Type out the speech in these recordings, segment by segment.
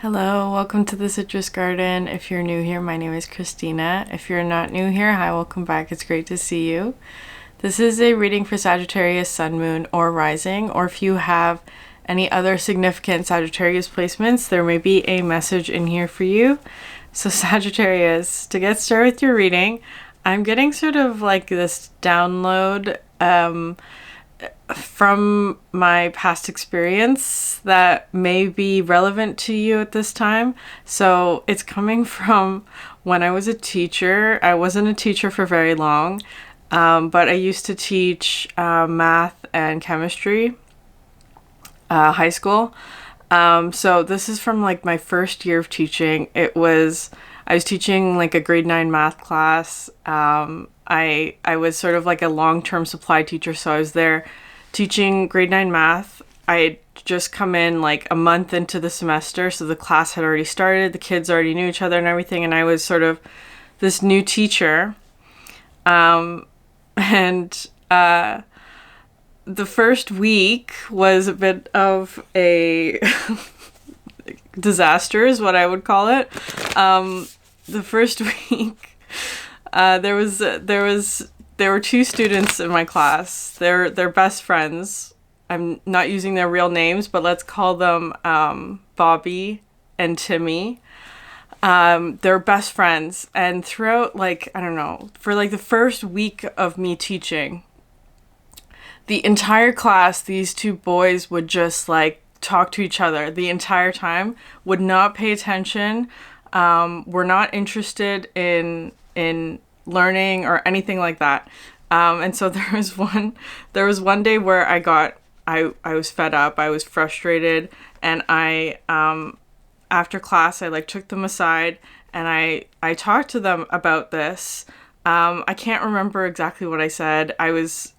Hello, welcome to the Citrus Garden. If you're new here, my name is Christina. If you're not new here, hi, welcome back. It's great to see you. This is a reading for Sagittarius, Sun, Moon, or Rising, or if you have any other significant Sagittarius placements, there may be a message in here for you. So Sagittarius, to get started with your reading, I'm getting sort of like this download from my past experience that may be relevant to you at this time. So it's coming from when I was a teacher. I wasn't a teacher for very long, but I used to teach math and chemistry, high school. So this is from like my first year of teaching. I was teaching like a grade 9 math class. I was sort of like a long-term supply teacher, so I was there teaching grade 9 math. I had just come in like a month into the semester, so the class had already started, the kids already knew each other and everything, and I was sort of this new teacher. The first week was a bit of a disaster is what I would call it. The first week, there were two students in my class. They're best friends. I'm not using their real names, but let's call them Bobby and Timmy. They're best friends, and throughout, like, I don't know, for like the first week of me teaching, the entire class, these two boys would just like talk to each other the entire time, would not pay attention, were not interested in learning or anything like that. And so there was one day where I was fed up, I was frustrated, and I after class I like took them aside and I talked to them about this. I can't remember exactly what I said. I was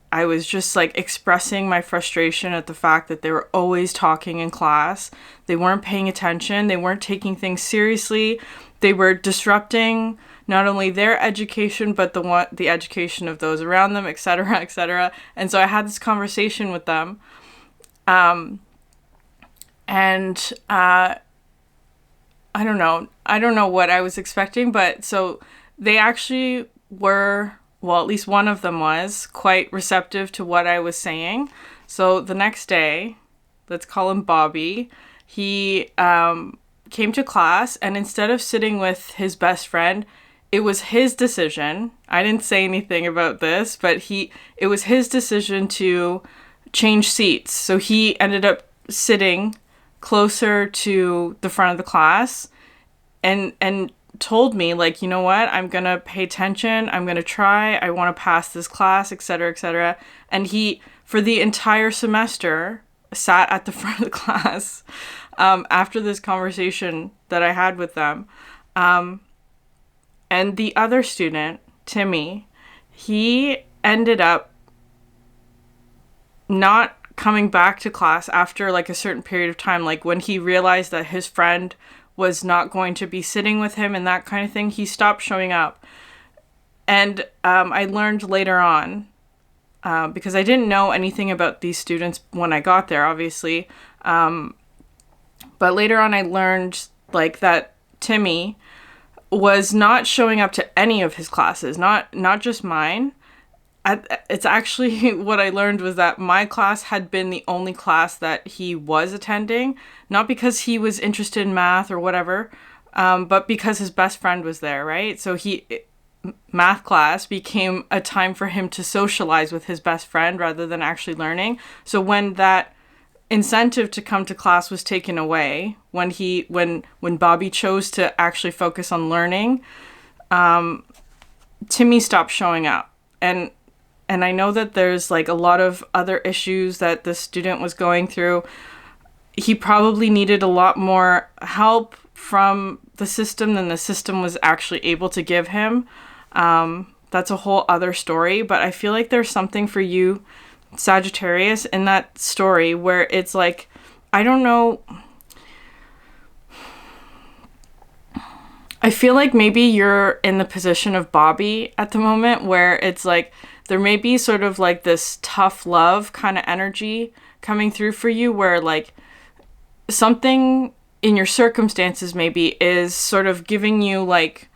just like expressing my frustration at the fact that they were always talking in class. They weren't paying attention. They weren't taking things seriously. They were disrupting not only their education, but the education of those around them, etc., etc. And so I had this conversation with them. I don't know what I was expecting, but so they actually were, well, at least one of them was quite receptive to what I was saying. So the next day, let's call him Bobby, he came to class, and instead of sitting with his best friend, it was his decision. I didn't say anything about this, but it was his decision to change seats. So he ended up sitting closer to the front of the class and told me, like, you know what, I'm gonna pay attention, I'm gonna try, I want to pass this class, etc., etc. And he, for the entire semester, sat at the front of the class after this conversation that I had with them. And the other student, Timmy, he ended up not coming back to class after like a certain period of time. Like when he realized that his friend was not going to be sitting with him and that kind of thing, he stopped showing up. And I learned later on, because I didn't know anything about these students when I got there, obviously. But later on I learned like that Timmy was not showing up to any of his classes, not just mine. It's actually what I learned was that my class had been the only class that he was attending, not because he was interested in math or whatever, but because his best friend was there, right? So math class became a time for him to socialize with his best friend rather than actually learning. So when that incentive to come to class was taken away, when Bobby chose to actually focus on learning, Timmy stopped showing up. And I know that there's like a lot of other issues that the student was going through. He probably needed a lot more help from the system than the system was actually able to give him. That's a whole other story, but I feel like there's something for you, Sagittarius, in that story where it's like, I don't know, I feel like maybe you're in the position of Bobby at the moment where it's like there may be sort of like this tough love kind of energy coming through for you where like something in your circumstances maybe is sort of giving you like,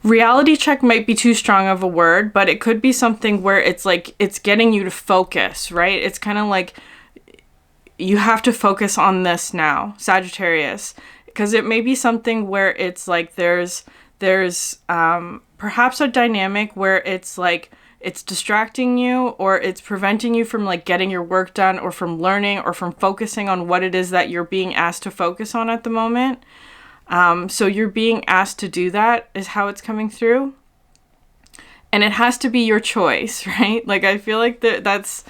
reality check might be too strong of a word, but it could be something where it's like, it's getting you to focus, right? It's kind of like, you have to focus on this now, Sagittarius, because it may be something where it's like, there's perhaps a dynamic where it's like, it's distracting you, or it's preventing you from like getting your work done, or from learning, or from focusing on what it is that you're being asked to focus on at the moment. So you're being asked to do that is how it's coming through. And it has to be your choice, right? Like, I feel like that's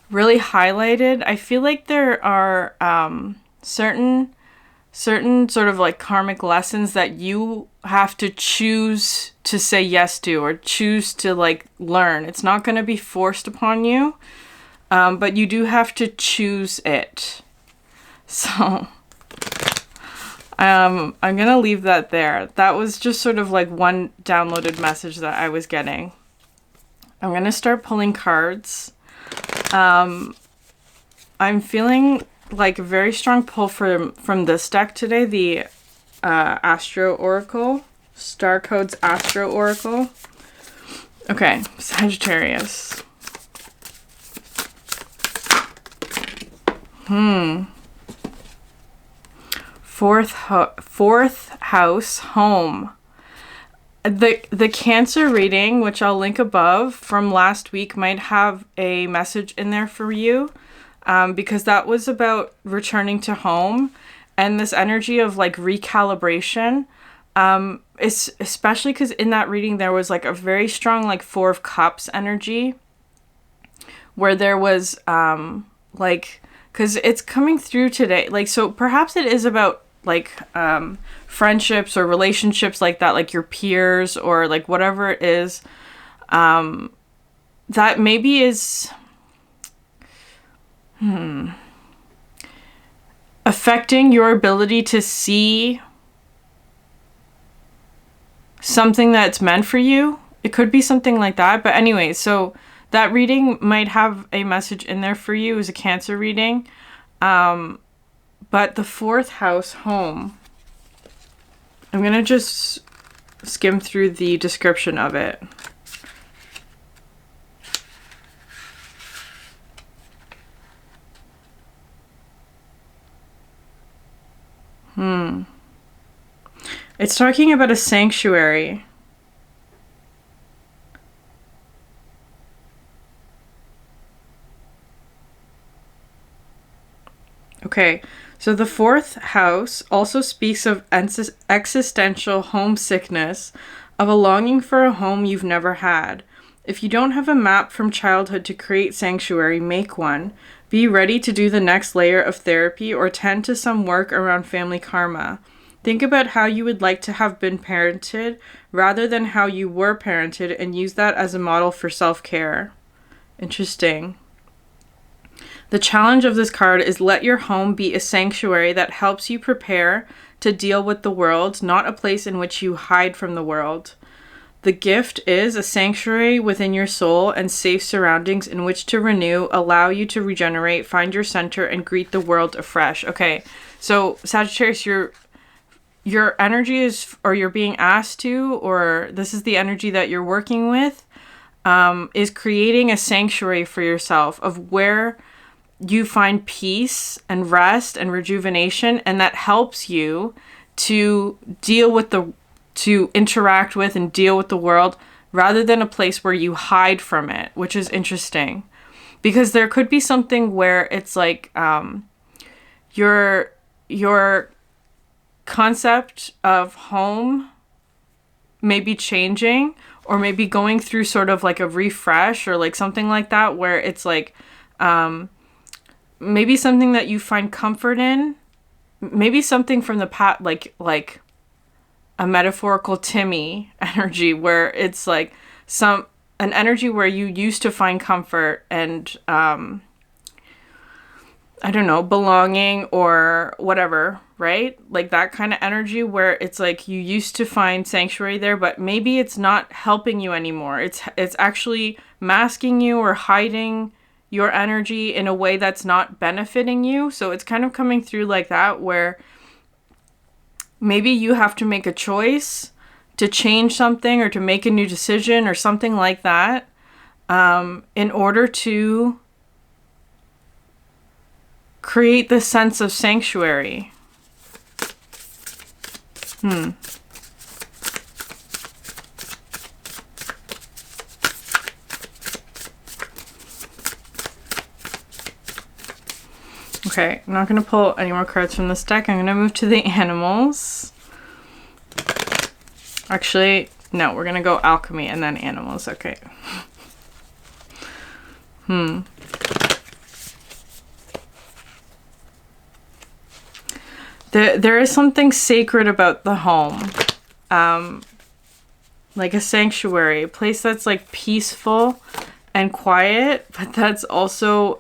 really highlighted. I feel like there are certain sort of like karmic lessons that you have to choose to say yes to, or choose to like learn. It's not going to be forced upon you, but you do have to choose it. So I'm going to leave that there. That was just sort of like one downloaded message that I was getting. I'm going to start pulling cards. I'm feeling like a very strong pull from this deck today, the Astro Oracle, Starcodes Astro Oracle. Okay, Sagittarius. Fourth house, home. The Cancer reading, which I'll link above from last week, might have a message in there for you, because that was about returning to home and this energy of like recalibration. Especially because in that reading there was like a very strong like Four of Cups energy, where there was like, because it's coming through today, like, so perhaps it is about like friendships or relationships like that, like your peers or like whatever it is, that maybe is affecting your ability to see something that's meant for you. It could be something like that. But anyway, so that reading might have a message in there for you as a Cancer reading. But the fourth house, home, I'm going to just skim through the description of it. It's talking about a sanctuary. Okay, so the fourth house also speaks of existential homesickness, of a longing for a home you've never had. If you don't have a map from childhood to create sanctuary, make one. Be ready to do the next layer of therapy or tend to some work around family karma. Think about how you would like to have been parented rather than how you were parented, and use that as a model for self-care. Interesting. The challenge of this card is let your home be a sanctuary that helps you prepare to deal with the world, not a place in which you hide from the world. The gift is a sanctuary within your soul and safe surroundings in which to renew, allow you to regenerate, find your center, and greet the world afresh. Okay, so Sagittarius, your energy is, or you're being asked to, or this is the energy that you're working with, is creating a sanctuary for yourself of where you find peace and rest and rejuvenation, and that helps you to to interact with and deal with the world, rather than a place where you hide from it, which is interesting. Because there could be something where it's like your concept of home may be changing, or maybe going through sort of like a refresh or like something like that, where it's like maybe something that you find comfort in, maybe something from the past, like a metaphorical Timmy energy, where it's like an energy where you used to find comfort and I don't know, belonging or whatever, right? Like that kind of energy where it's like you used to find sanctuary there, but maybe it's not helping you anymore. It's actually masking you or hiding your energy in a way that's not benefiting you. So it's kind of coming through like that, where maybe you have to make a choice to change something or to make a new decision or something like that, in order to create this sense of sanctuary. Okay, I'm not going to pull any more cards from this deck. I'm going to move to the animals. Actually, no, we're going to go alchemy and then animals. Okay. There is something sacred about the home. Like a sanctuary, a place that's like peaceful and quiet, but that's also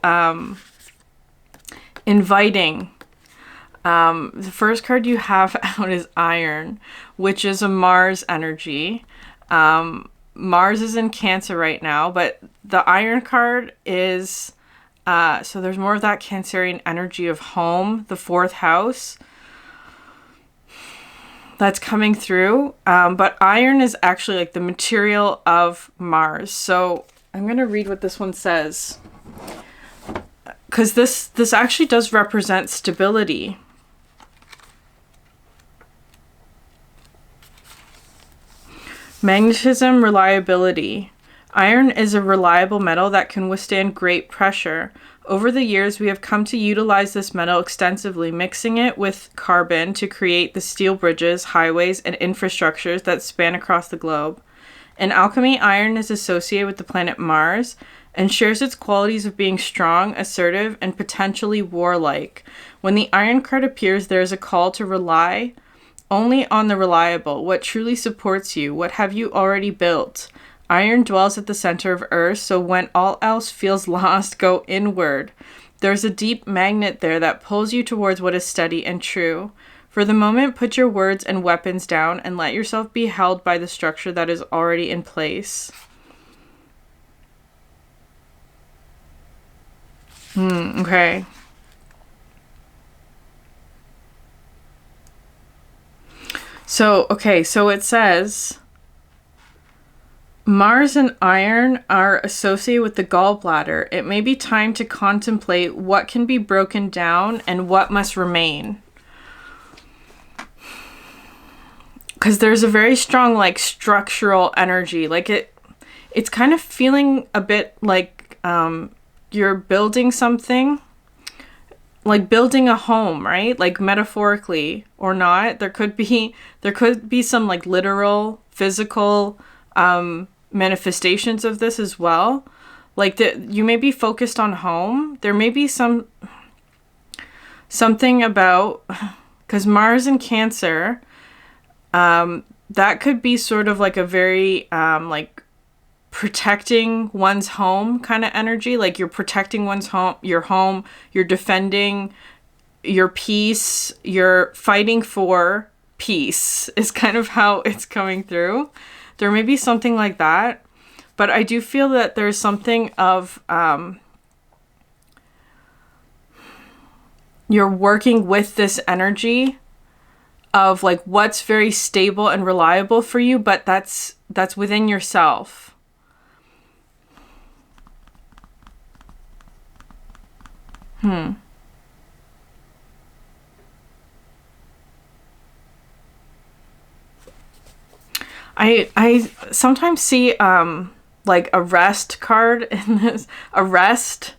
inviting. The first card you have out is Iron, which is a Mars energy. Mars is in Cancer right now, but the Iron card is, so there's more of that Cancerian energy of home, the fourth house, that's coming through. But Iron is actually like the material of Mars. So I'm going to read what this one says, because this actually does represent stability. Magnetism, reliability. Iron is a reliable metal that can withstand great pressure. Over the years, we have come to utilize this metal extensively, mixing it with carbon to create the steel bridges, highways, and infrastructures that span across the globe. In alchemy, iron is associated with the planet Mars and shares its qualities of being strong, assertive, and potentially warlike. When the Iron card appears, there is a call to rely only on the reliable. What truly supports you? What have you already built? Iron dwells at the center of Earth, so when all else feels lost, go inward. There's a deep magnet there that pulls you towards what is steady and true. For the moment, put your words and weapons down and let yourself be held by the structure that is already in place. Okay. So it says Mars and Iron are associated with the gallbladder. It may be time to contemplate what can be broken down and what must remain. Because there's a very strong, like, structural energy. Like, it's kind of feeling a bit like you're building something. Like building a home, right? Like metaphorically or not. There could be some like literal, physical manifestations of this as well. Like you may be focused on home. There may be something about, because Mars in Cancer, that could be sort of like a very like protecting one's home kind of energy. Like you're protecting one's home, you're defending your peace, you're fighting for peace is kind of how it's coming through. There may be something like that, but I do feel that there's something of you're working with this energy of like what's very stable and reliable for you, but that's within yourself. I sometimes see like a rest card in this, a rest,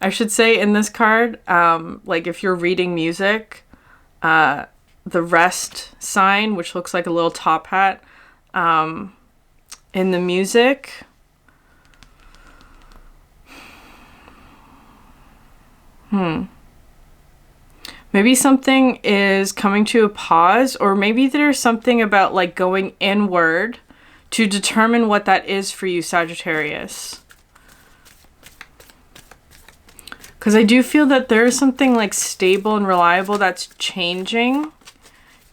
I should say, in this card. Like if you're reading music, the rest sign, which looks like a little top hat, in the music. Maybe something is coming to a pause, or maybe there's something about like going inward to determine what that is for you, Sagittarius. Because I do feel that there is something like stable and reliable that's changing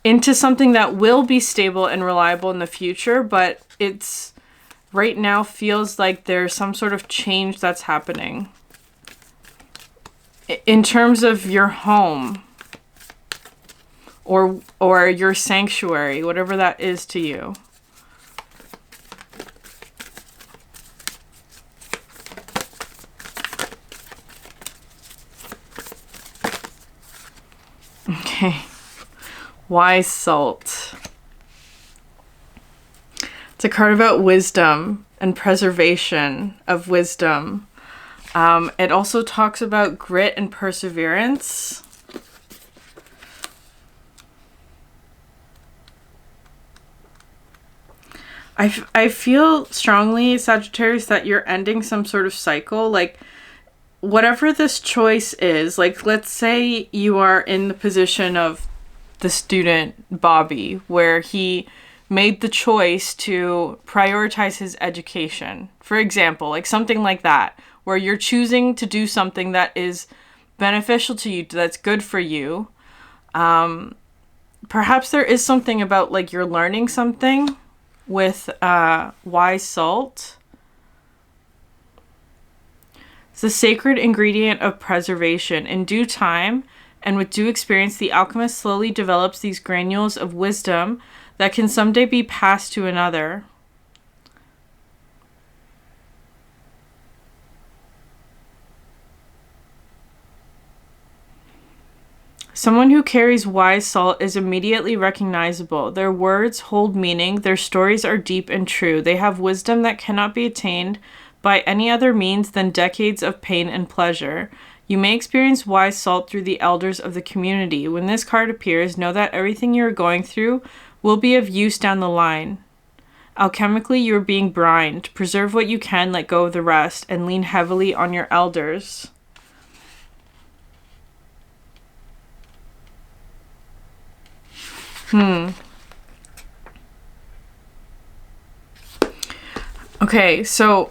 into something that will be stable and reliable in the future, but it's right now feels like there's some sort of change that's happening in terms of your home or your sanctuary, whatever that is to you. Okay. Wise Salt. It's a card about wisdom and preservation of wisdom. It also talks about grit and perseverance. I feel strongly, Sagittarius, that you're ending some sort of cycle. Like, whatever this choice is, like, let's say you are in the position of the student Bobby, where he made the choice to prioritize his education, for example, like something like that, where you're choosing to do something that is beneficial to you, that's good for you. Perhaps there is something about like you're learning something with Wise Salt. It's the sacred ingredient of preservation. In due time and with due experience, the alchemist slowly develops these granules of wisdom that can someday be passed to another. Someone who carries wise salt is immediately recognizable. Their words hold meaning. Their stories are deep and true. They have wisdom that cannot be attained by any other means than decades of pain and pleasure. You may experience wise salt through the elders of the community. When this card appears, know that everything you are going through will be of use down the line. Alchemically, you are being brined. Preserve what you can, let go of the rest, and lean heavily on your elders. Okay, so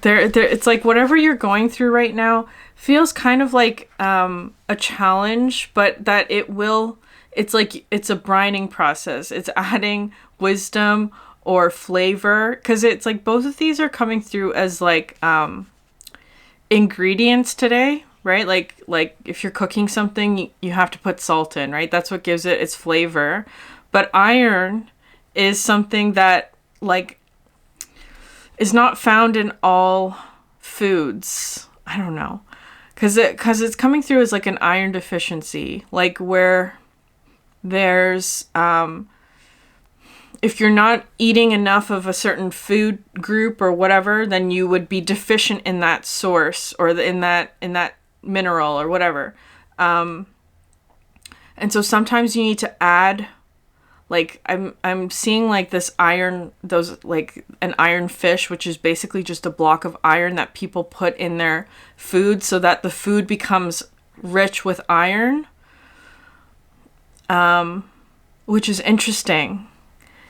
there it's like whatever you're going through right now feels kind of like a challenge, but that it's like it's a brining process. It's adding wisdom or flavor, because it's like both of these are coming through as like ingredients today, right? Like if you're cooking something, you have to put salt in, right? That's what gives it its flavor. But iron is something that like is not found in all foods. I don't know. Cause it's coming through as like an iron deficiency, like where there's, if you're not eating enough of a certain food group or whatever, then you would be deficient in that source or in that mineral or whatever. And so sometimes you need to add, like I'm seeing like this iron, those like an iron fish, which is basically just a block of iron that people put in their food so that the food becomes rich with iron, which is interesting.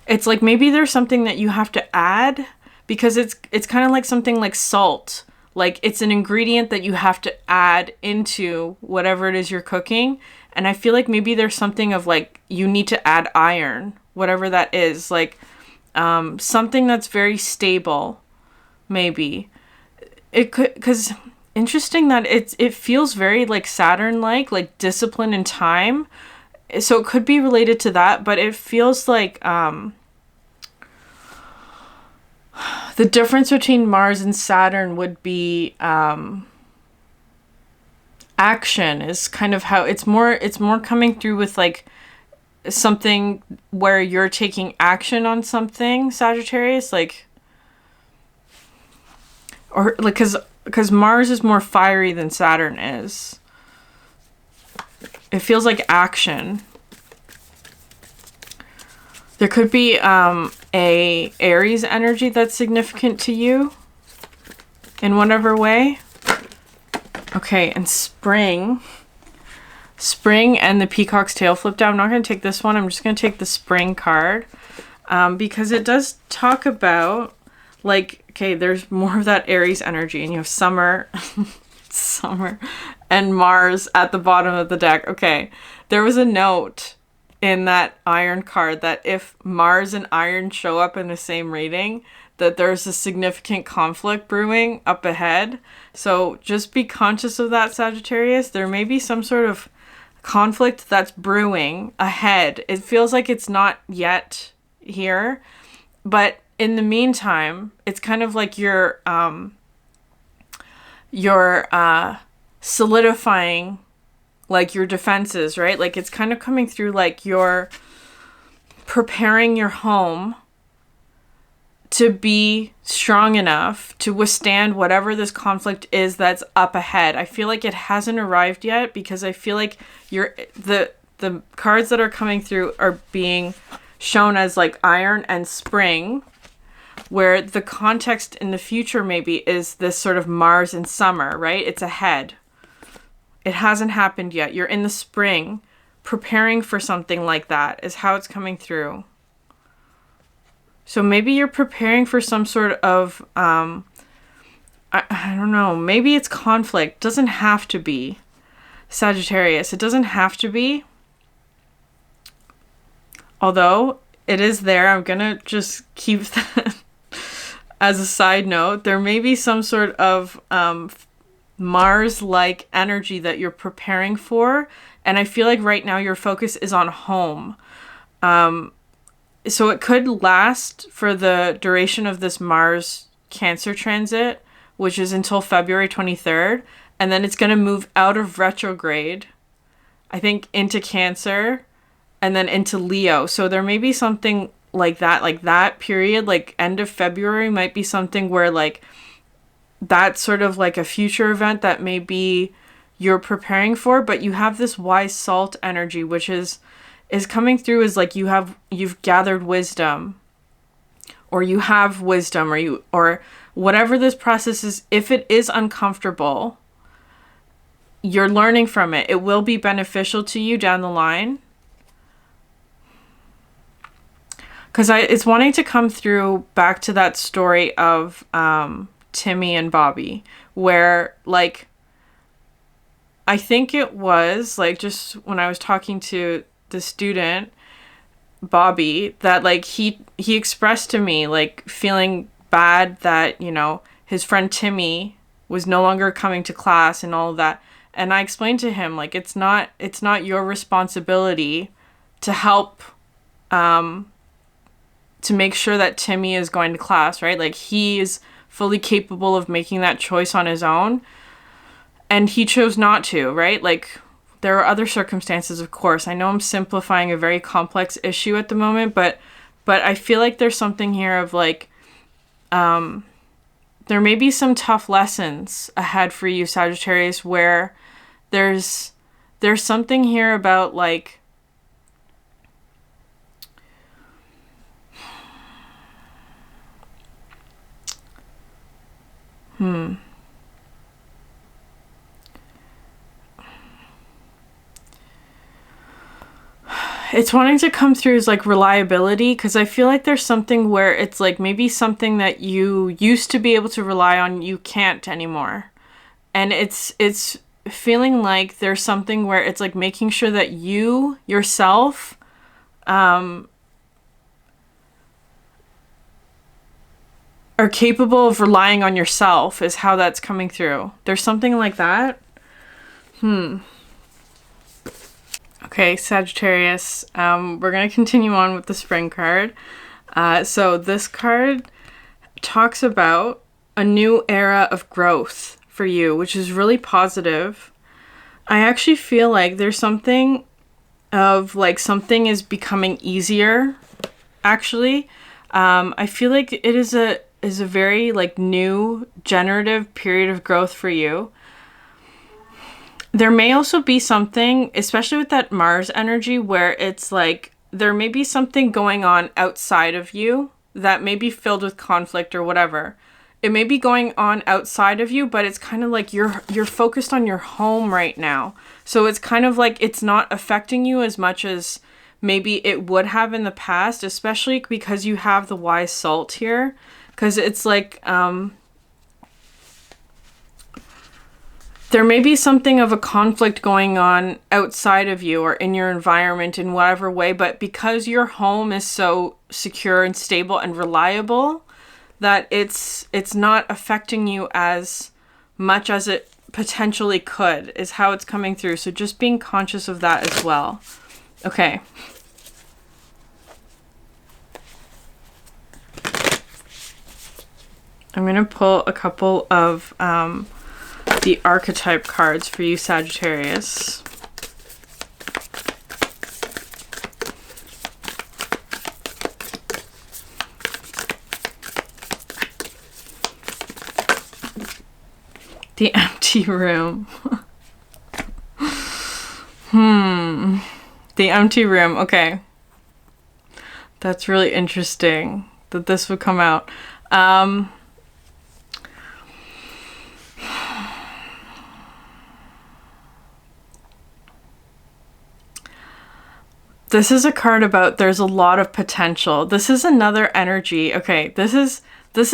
It's like maybe there's something that you have to add, because it's kind of like something like salt. Like it's an ingredient that you have to add into whatever it is you're cooking. And I feel like maybe there's something of like, you need to add iron, whatever that is, like something that's very stable, maybe. It could, because interesting that it feels very like Saturn-like discipline and time. So it could be related to that, but it feels like the difference between Mars and Saturn would be action is kind of how it's more coming through with like something where you're taking action on something, Sagittarius, like, or like because Mars is more fiery than Saturn is. It feels like action. There could be a Aries energy that's significant to you in whatever way. Okay, and spring and the peacock's tail flip down. I'm not going to take this one. I'm just going to take the spring card because it does talk about like, okay, there's more of that Aries energy, and you have summer. summer, and Mars at the bottom of the deck. Okay, there was a note in that iron card that if Mars and iron show up in the same reading, that there's a significant conflict brewing up ahead. So just be conscious of that, Sagittarius. There may be some sort of conflict that's brewing ahead. It feels like it's not yet here, but in the meantime, it's kind of like you're solidifying like your defenses, right? Like it's kind of coming through like you're preparing your home to be strong enough to withstand whatever this conflict is that's up ahead. I feel like it hasn't arrived yet because I feel like the cards that are coming through are being shown as like iron and spring, where the context in the future maybe is this sort of Mars and summer, right? It's ahead. It hasn't happened yet. You're in the spring preparing for something like that is how it's coming through. So maybe you're preparing for some sort of, I don't know, maybe it's conflict. Doesn't have to be, Sagittarius. It doesn't have to be. Although it is there, I'm going to just keep that as a side note. There may be some sort of Mars-like energy that you're preparing for. And I feel like right now your focus is on home. So it could last for the duration of this Mars Cancer transit, which is until February 23rd. And then it's going to move out of retrograde, I think, into Cancer and then into Leo. So there may be something like that period, like end of February might be something where like that's sort of like a future event that maybe you're preparing for, but you have this wise salt energy, which is coming through as like you've gathered wisdom, or you have wisdom, or whatever this process is. If it is uncomfortable, you're learning from it. It will be beneficial to you down the line. Because it's wanting to come through back to that story of Timmy and Bobby, where like I think it was like just when I was talking to the student Bobby, that like he expressed to me like feeling bad that, you know, his friend Timmy was no longer coming to class and all of that. And I explained to him like it's not your responsibility to help to make sure that Timmy is going to class, right? Like he is fully capable of making that choice on his own, and he chose not to, right? Like there are other circumstances, of course. I know I'm simplifying a very complex issue at the moment, but I feel like there's something here of like, there may be some tough lessons ahead for you, Sagittarius, where there's something here about like, It's wanting to come through as like reliability, because I feel like there's something where it's like maybe something that you used to be able to rely on, you can't anymore. And it's feeling like there's something where it's like making sure that you yourself are capable of relying on yourself is how that's coming through. There's something like that. Okay, Sagittarius, we're going to continue on with the spring card. So this card talks about a new era of growth for you, which is really positive. I actually feel like there's something of like something is becoming easier, actually. I feel like it is a very like new generative period of growth for you. There may also be something, especially with that Mars energy, where it's like there may be something going on outside of you that may be filled with conflict or whatever. It may be going on outside of you, but it's kind of like you're focused on your home right now. So it's kind of like it's not affecting you as much as maybe it would have in the past, especially because you have the wise salt here. Because it's like, there may be something of a conflict going on outside of you or in your environment in whatever way, but because your home is so secure and stable and reliable, that it's not affecting you as much as it potentially could, is how it's coming through. So just being conscious of that as well. Okay. I'm going to pull a couple of the archetype cards for you, Sagittarius. The empty room. The empty room. Okay. That's really interesting that this would come out. This is a card about there's a lot of potential. This is another energy. Okay, this is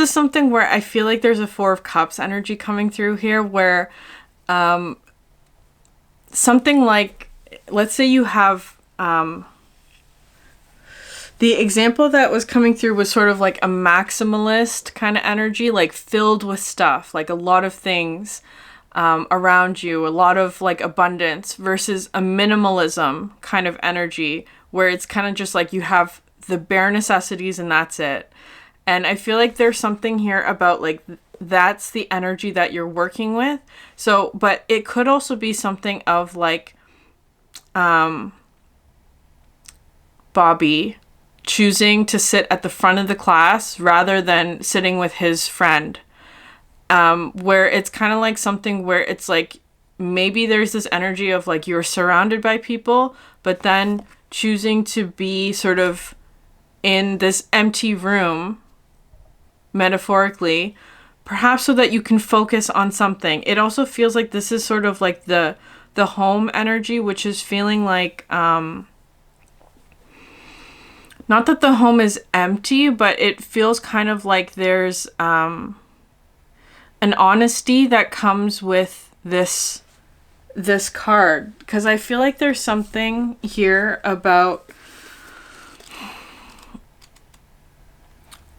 something where I feel like there's a Four of Cups energy coming through here, where something like, let's say you have the example that was coming through was sort of like a maximalist kind of energy, like filled with stuff, like a lot of things around you, a lot of like abundance, versus a minimalism kind of energy where it's kind of just like you have the bare necessities and that's it. And I feel like there's something here about like that's the energy that you're working with. So, but it could also be something of like Bobby choosing to sit at the front of the class rather than sitting with his friend. Where it's kind of like something where it's like maybe there's this energy of like you're surrounded by people, but then choosing to be sort of in this empty room, metaphorically, perhaps so that you can focus on something. It also feels like this is sort of like the home energy, which is feeling like not that the home is empty, but it feels kind of like there's an honesty that comes with this card, because I feel like there's something here about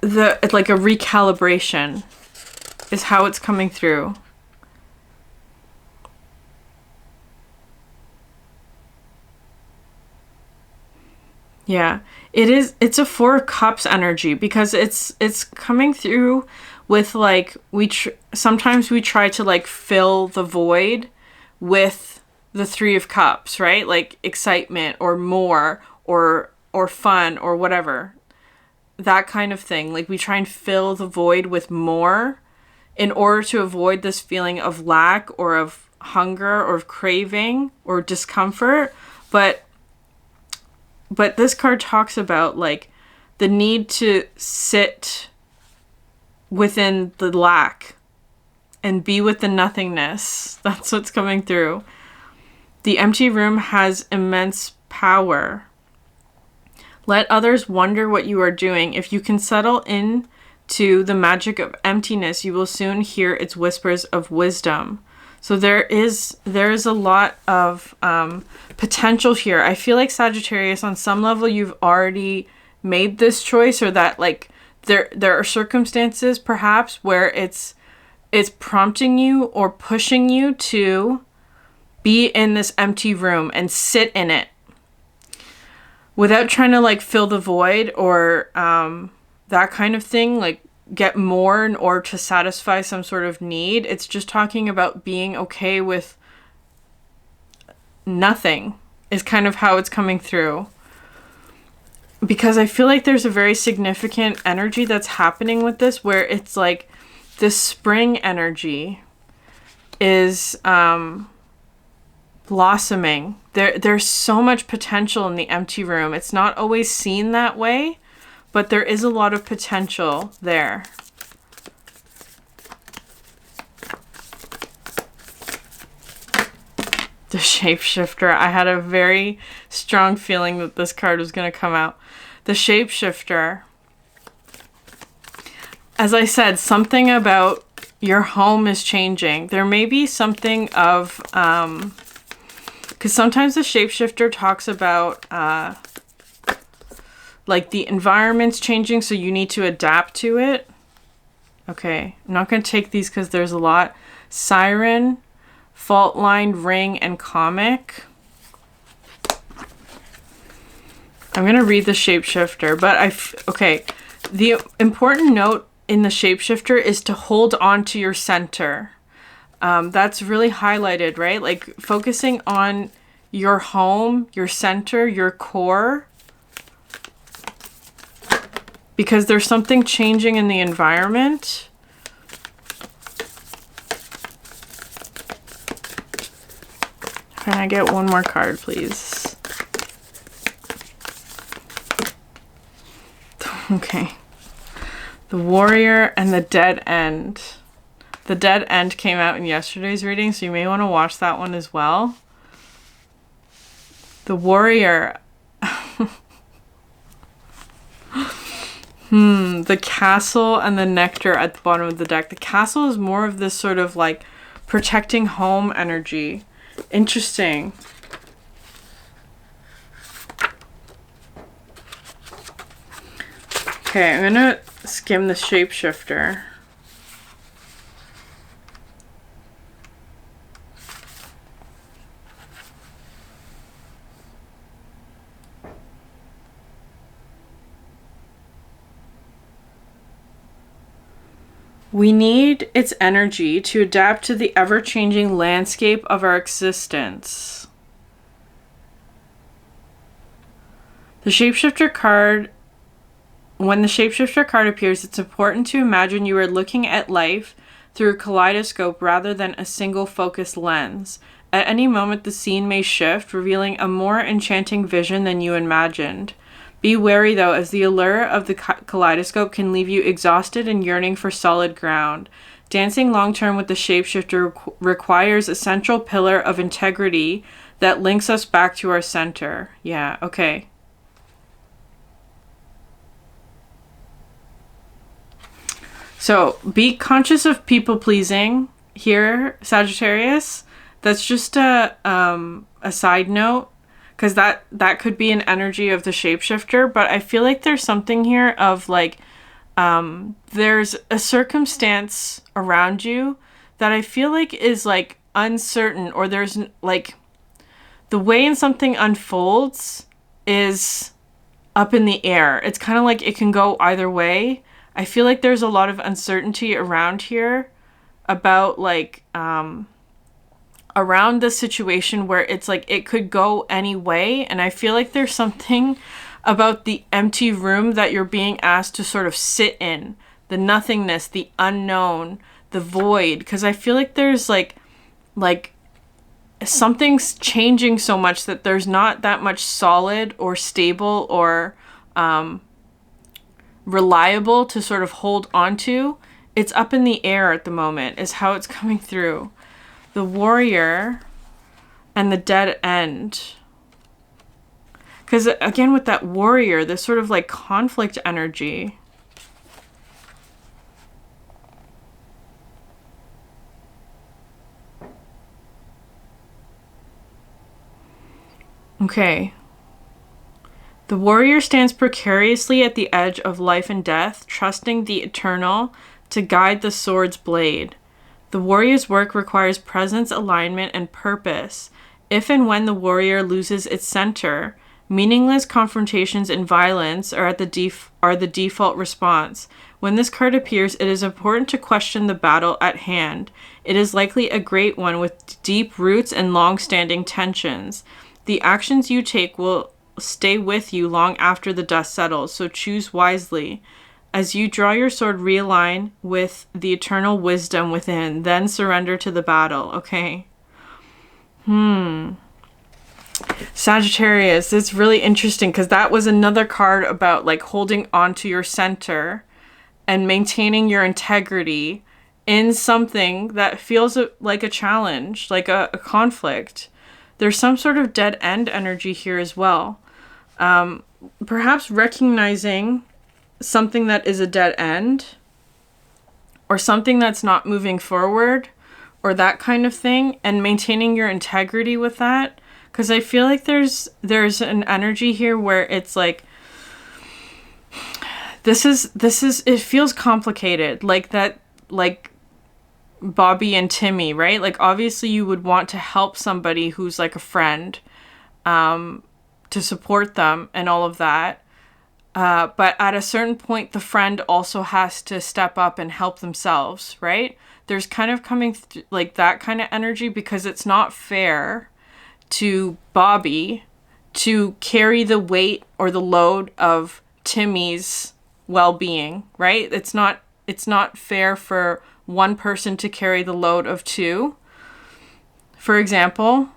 like a recalibration is how it's coming through. Yeah, it's a Four of Cups energy, because it's coming through with like sometimes we try to like fill the void with the Three of Cups, right? Like excitement or more or fun or whatever. That kind of thing. Like we try and fill the void with more in order to avoid this feeling of lack or of hunger or of craving or discomfort. But this card talks about like the need to sit within the lack and be with the nothingness. That's what's coming through. The empty room has immense power. Let others wonder what you are doing. If you can settle into the magic of emptiness, you will soon hear its whispers of wisdom. So there is a lot of potential here. I feel like Sagittarius, on some level, you've already made this choice, or that like there are circumstances perhaps where it's prompting you or pushing you to be in this empty room and sit in it without trying to like fill the void or that kind of thing, like get more in order to satisfy some sort of need. It's just talking about being okay with nothing is kind of how it's coming through. Because I feel like there's a very significant energy that's happening with this, where it's like this spring energy is blossoming. There's so much potential in the empty room. It's not always seen that way, but there is a lot of potential there. The Shapeshifter. I had a very strong feeling that this card was going to come out. The Shapeshifter. As I said, something about your home is changing. There may be something of, because sometimes the shapeshifter talks about like the environment's changing, so you need to adapt to it. Okay, I'm not going to take these because there's a lot. Siren, Fault Line, Ring, and Comic. I'm going to read the shapeshifter, but okay. The important note in the shapeshifter is to hold on to your center. That's really highlighted, right? Like focusing on your home, your center, your core. Because there's something changing in the environment. Can I get one more card, please? Okay. The Warrior and the Dead End. The Dead End came out in yesterday's reading, so you may want to watch that one as well. The Warrior. The Castle and the Nectar at the bottom of the deck. The Castle is more of this sort of like protecting home energy. Interesting. Okay, I'm gonna skim the shapeshifter. We need its energy to adapt to the ever-changing landscape of our existence. The shapeshifter card. When the shapeshifter card appears, it's important to imagine you are looking at life through a kaleidoscope rather than a single focused lens. At any moment, the scene may shift, revealing a more enchanting vision than you imagined. Be wary, though, as the allure of the kaleidoscope can leave you exhausted and yearning for solid ground. Dancing long-term with the shapeshifter requires a central pillar of integrity that links us back to our center. Yeah, okay. So, be conscious of people-pleasing here, Sagittarius. That's just a side note. Because that could be an energy of the shapeshifter, but I feel like there's something here of like, there's a circumstance around you that I feel like is like uncertain, or there's like, the way in something unfolds is up in the air. It's kind of like it can go either way. I feel like there's a lot of uncertainty around here about like, around the situation where it's like it could go any way, and I feel like there's something about the empty room that you're being asked to sort of sit in, the nothingness, the unknown, the void, because I feel like there's like something's changing so much that there's not that much solid or stable or reliable to sort of hold on to. It's up in the air at the moment is how it's coming through. The Warrior and the Dead End. Because again, with that Warrior, this sort of like conflict energy. Okay. The Warrior stands precariously at the edge of life and death, trusting the eternal to guide the sword's blade. The Warrior's work requires presence, alignment, and purpose. If and when the Warrior loses its center, meaningless confrontations and violence are the default response. When this card appears, it is important to question the battle at hand. It is likely a great one with deep roots and long-standing tensions. The actions you take will stay with you long after the dust settles, so choose wisely. As you draw your sword, realign with the eternal wisdom within, then surrender to the battle, okay? Sagittarius, it's really interesting because that was another card about like holding on to your center and maintaining your integrity in something that feels like a challenge, like a conflict. There's some sort of dead end energy here as well. Perhaps recognizing something that is a dead end or something that's not moving forward, or that kind of thing, and maintaining your integrity with that. Because I feel like there's an energy here where it's like, this is it feels complicated, like that, like Bobby and Timmy, right? Like, obviously you would want to help somebody who's like a friend, to support them and all of that. But at a certain point, the friend also has to step up and help themselves, right? There's kind of coming like that kind of energy, because it's not fair to Bobby to carry the weight or the load of Timmy's well-being, right? It's not fair for one person to carry the load of two. For example,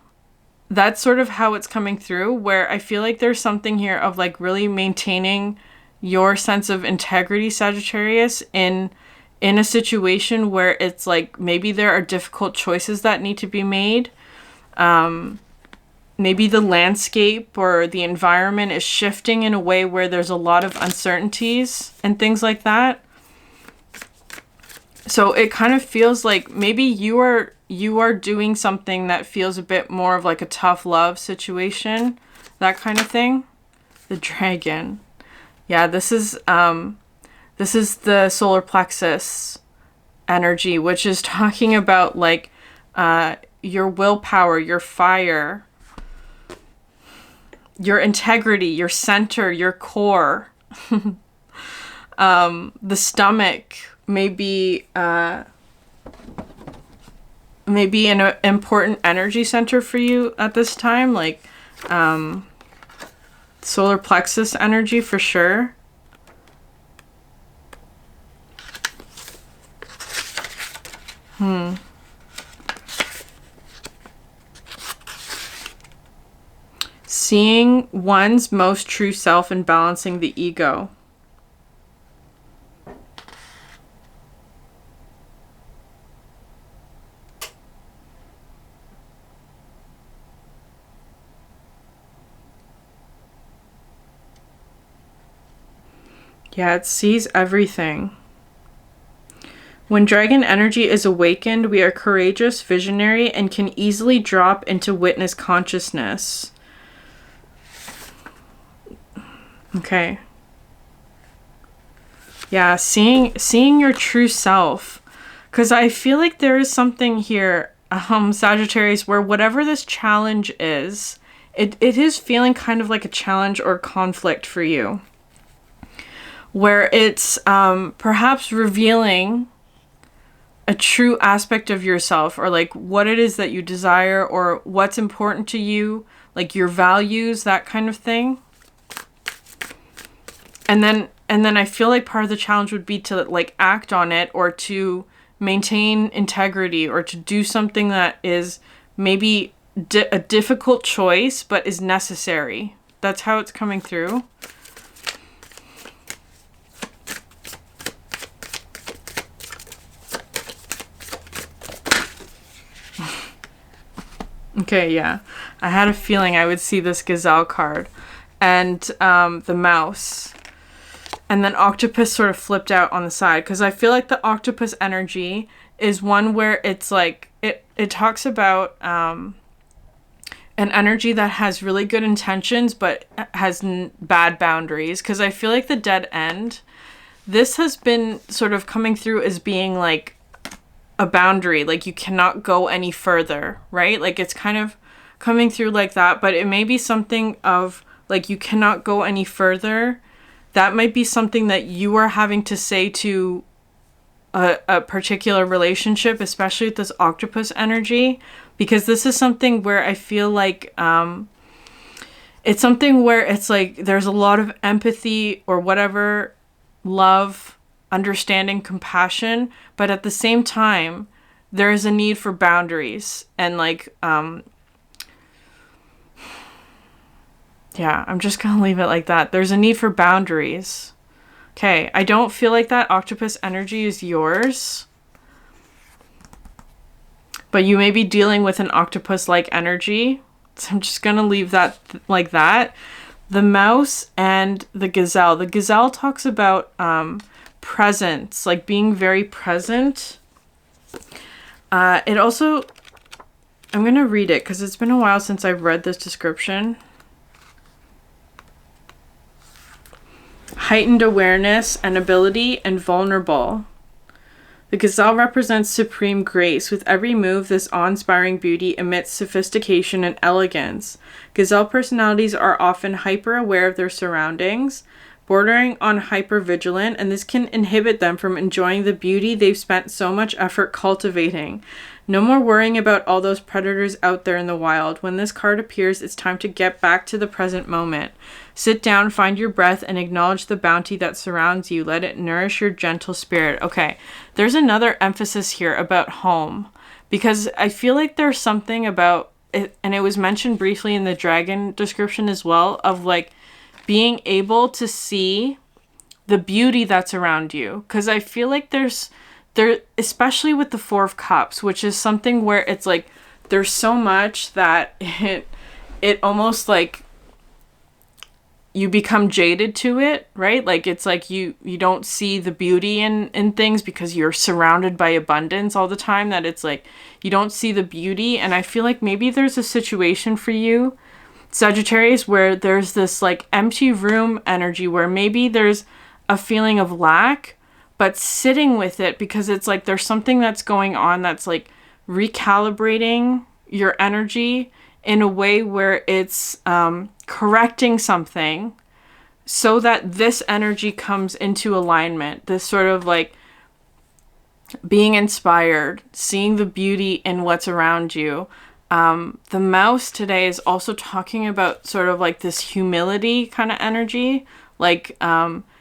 that's sort of how it's coming through, where I feel like there's something here of like really maintaining your sense of integrity, Sagittarius, in a situation where it's like maybe there are difficult choices that need to be made. Maybe the landscape or the environment is shifting in a way where there's a lot of uncertainties and things like that. So it kind of feels like maybe you are doing something that feels a bit more of like a tough love situation, that kind of thing. The dragon. Yeah, this is the solar plexus energy, which is talking about like your willpower, your fire, your integrity, your center, your core. The stomach may be an important energy center for you at this time, like solar plexus energy for sure. Seeing one's most true self and balancing the ego. Yeah, it sees everything. When dragon energy is awakened, we are courageous, visionary, and can easily drop into witness consciousness. Okay. Yeah, seeing your true self. Because I feel like there is something here, Sagittarius, where whatever this challenge is, it is feeling kind of like a challenge or conflict for you. Where it's perhaps revealing a true aspect of yourself, or like what it is that you desire, or what's important to you, like your values, that kind of thing. And then I feel like part of the challenge would be to like act on it, or to maintain integrity, or to do something that is maybe a difficult choice but is necessary. That's how it's coming through. Okay, yeah. I had a feeling I would see this gazelle card. And the mouse. And then octopus sort of flipped out on the side. Because I feel like the octopus energy is one where it's like, it talks about an energy that has really good intentions, but has bad boundaries. Because I feel like the dead end, this has been sort of coming through as being like a boundary, like you cannot go any further, right? Like it's kind of coming through like that, but it may be something of like you cannot go any further. That might be something that you are having to say to a particular relationship, especially with this octopus energy, because this is something where I feel like it's something where it's like there's a lot of empathy or whatever, love, understanding, compassion, but at the same time there is a need for boundaries and like yeah, I'm just gonna leave it like that. There's a need for boundaries. Okay, I don't feel like that octopus energy is yours, but you may be dealing with an octopus-like energy, so I'm just gonna leave that like that. The mouse and the gazelle. The gazelle talks about presence, like being very present. It also, I'm going to read it because it's been a while since I've read this description. Heightened awareness and ability and vulnerable. The gazelle represents supreme grace. With every move, this awe-inspiring beauty emits sophistication and elegance. Gazelle personalities are often hyper-aware of their surroundings, bordering on hyper-vigilant, and this can inhibit them from enjoying the beauty they've spent so much effort cultivating. No more worrying about all those predators out there in the wild. When this card appears, it's time to get back to the present moment. Sit down, find your breath, and acknowledge the bounty that surrounds you. Let it nourish your gentle spirit. Okay, there's another emphasis here about home, because I feel like there's something about it, and it was mentioned briefly in the dragon description as well, of like being able to see the beauty that's around you. Because I feel like there, especially with the Four of Cups, which is something where it's like there's so much that it almost like you become jaded to it, right? Like it's like you don't see the beauty in things because you're surrounded by abundance all the time, that it's like you don't see the beauty. And I feel like maybe there's a situation for you, Sagittarius, where there's this like empty room energy where maybe there's a feeling of lack, but sitting with it, because it's like there's something that's going on that's like recalibrating your energy in a way where it's correcting something so that this energy comes into alignment. This sort of like being inspired, seeing the beauty in what's around you. The mouse today is also talking about sort of like this humility kind of energy, like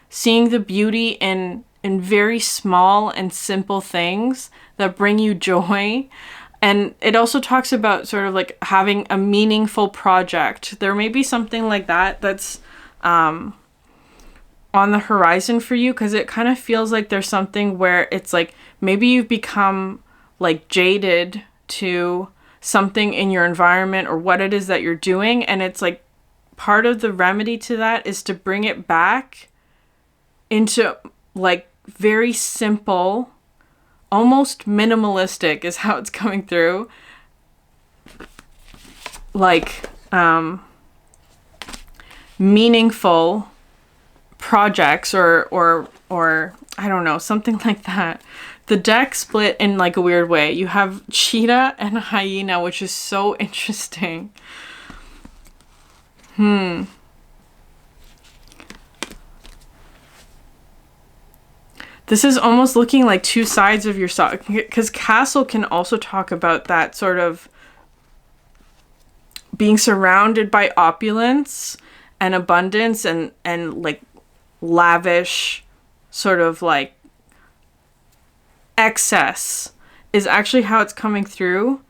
seeing the beauty in very small and simple things that bring you joy. And it also talks about sort of like having a meaningful project. There may be something like that that's on the horizon for you, because it kind of feels like there's something where it's like maybe you've become like jaded to something in your environment or what it is that you're doing. And it's like part of the remedy to that is to bring it back into like very simple, almost minimalistic is how it's coming through. Like meaningful projects or I don't know, something like that. The deck split in like a weird way. You have cheetah and hyena, which is so interesting. This is almost looking like two sides of your stock, because castle can also talk about that sort of being surrounded by opulence and abundance and like lavish sort of like excess is actually how it's coming through.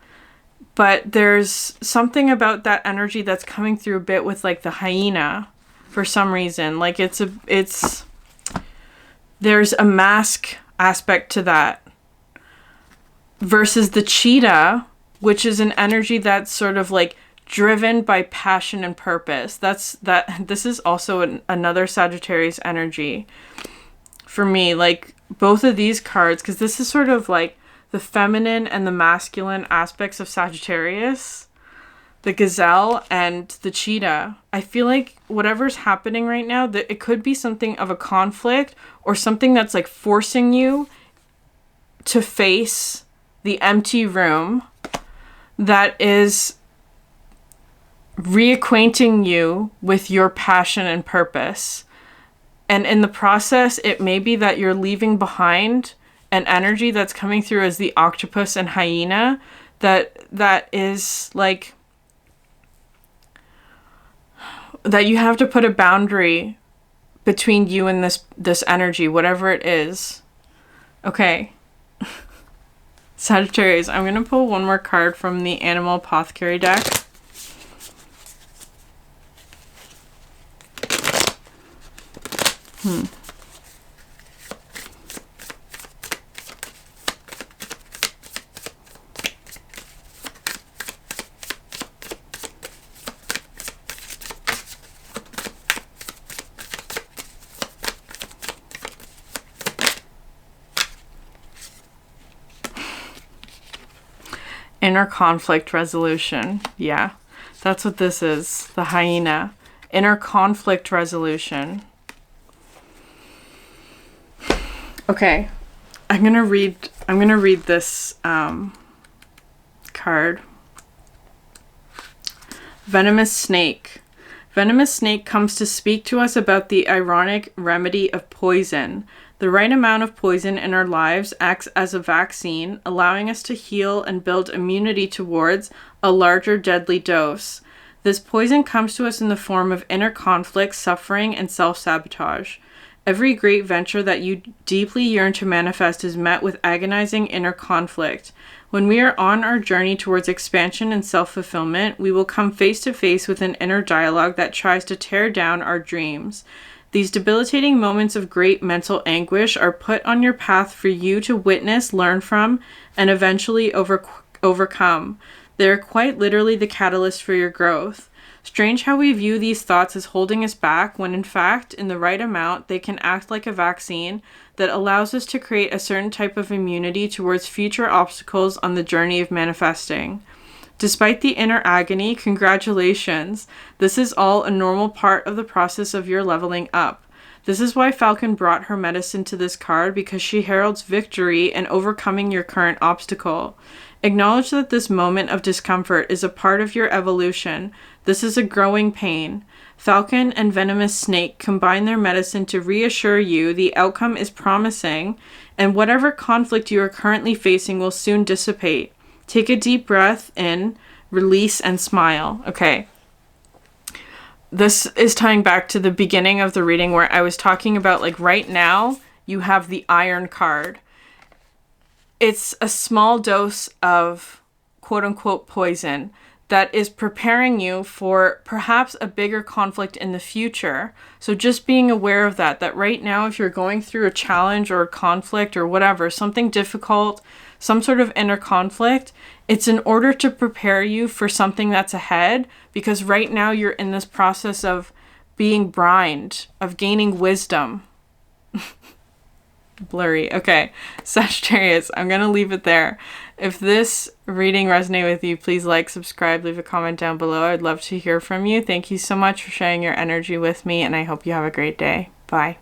But there's something about that energy that's coming through a bit with like the hyena for some reason. Like there's a mask aspect to that versus the cheetah, which is an energy that's sort of like driven by passion and purpose. This is also another Sagittarius energy for me. Like both of these cards, because this is sort of like the feminine and the masculine aspects of Sagittarius. The gazelle and the cheetah. I feel like whatever's happening right now, that it could be something of a conflict or something that's like forcing you to face the empty room that is reacquainting you with your passion and purpose. And in the process, it may be that you're leaving behind an energy that's coming through as the octopus and hyena that is like that you have to put a boundary between you and this energy, whatever it is. Okay. Sagittarius, I'm going to pull one more card from the Animal Apothecary deck. Inner conflict resolution. Yeah, that's what this is. The hyena. Inner conflict resolution. Okay, I'm gonna read this card. Venomous snake. Venomous snake comes to speak to us about the ironic remedy of poison. The right amount of poison in our lives acts as a vaccine, allowing us to heal and build immunity towards a larger deadly dose. This poison comes to us in the form of inner conflict, suffering, and self-sabotage. Every great venture that you deeply yearn to manifest is met with agonizing inner conflict. When we are on our journey towards expansion and self-fulfillment, we will come face to face with an inner dialogue that tries to tear down our dreams. These debilitating moments of great mental anguish are put on your path for you to witness, learn from, and eventually overcome. They are quite literally the catalyst for your growth. Strange how we view these thoughts as holding us back when in fact, in the right amount, they can act like a vaccine that allows us to create a certain type of immunity towards future obstacles on the journey of manifesting. Despite the inner agony, congratulations. This is all a normal part of the process of your leveling up. This is why Falcon brought her medicine to this card, because she heralds victory in overcoming your current obstacle. Acknowledge that this moment of discomfort is a part of your evolution. This is a growing pain. Falcon and Venomous Snake combine their medicine to reassure you the outcome is promising, and whatever conflict you are currently facing will soon dissipate. Take a deep breath in, release, and smile. Okay. This is tying back to the beginning of the reading where I was talking about, like, right now, you have the Iron card. It's a small dose of quote-unquote poison that is preparing you for perhaps a bigger conflict in the future. So just being aware of that right now, if you're going through a challenge or a conflict or whatever, something difficult, some sort of inner conflict, it's in order to prepare you for something that's ahead, because right now you're in this process of being brined, of gaining wisdom. Blurry. Okay, Sagittarius, I'm going to leave it there. If this reading resonated with you, please like, subscribe, leave a comment down below. I'd love to hear from you. Thank you so much for sharing your energy with me, and I hope you have a great day. Bye.